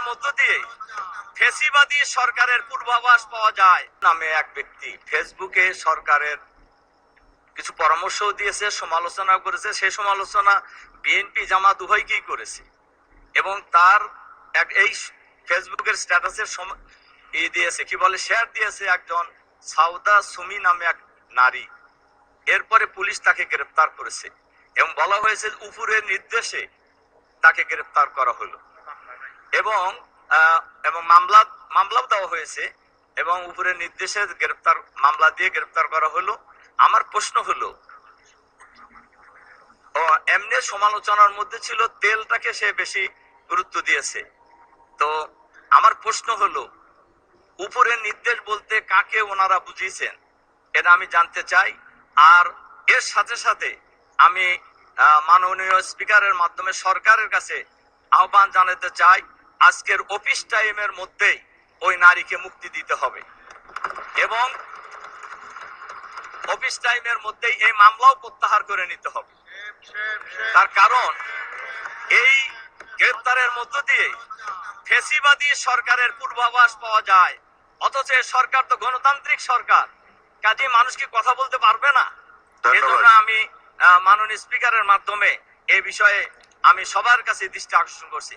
মধ্য দিয়ে ফ্যাসিবাদী সরকারের পূর্বাভাস পাওয়া যায় নামে এক ব্যক্তি ফেসবুকে সরকারের কিছু পরামর্শ দিয়েছে, সমালোচনা করেছে। সেই সমালোচনা বিএনপি জামাত উভয়কেই করেছে এবং তার এই ফেসবুকের স্ট্যাটাসের দিয়েছে, কি বলে, শেয়ার দিয়েছে একজন সাউদা সুমি নামে এক নারী। এরপরে পুলিশ তাকে গ্রেফতার করেছে এবং বলা হয়েছে উপরের নির্দেশে তাকে গ্রেফতার করা হলো এবং মামলাও দেওয়া হয়েছে এবং উপরের নির্দেশে মামলা দিয়ে গ্রেফতার করা হলো। আমার প্রশ্ন হলো, এমনি সমালোচনার মধ্যে ছিল তেলটাকে সে বেশি গুরুত্ব দিয়েছে। তো আমার প্রশ্ন হলো, উপরের নির্দেশ বলতে কাকে ওনারা বুঝিয়েছেন এটা আমি জানতে চাই। আর এর সাথে সাথে আমি মাননীয় স্পিকারের মাধ্যমে সরকারের কাছে আহ্বান জানাতে চাই, আজকের অফিস টাইমের মধ্যেই ওই নারীকে মুক্তি দিতে হবে এবং অফিস টাইমের মধ্যেই এই মামলাও প্রত্যাহার করে নিতে হবে। তার কারণ এই গ্রেফতারের মধ্য দিয়ে ফ্যাসিবাদী সরকারের পূর্বাভাস পাওয়া যায়, অথচ সরকার তো গণতান্ত্রিক সরকার, কাজে মানুষ কি কথা বলতে পারবে না? এজন্য আমি মাননীয় স্পিকারের মাধ্যমে এই বিষয়ে আমি সবার কাছে দৃষ্টি আকর্ষণ করছি।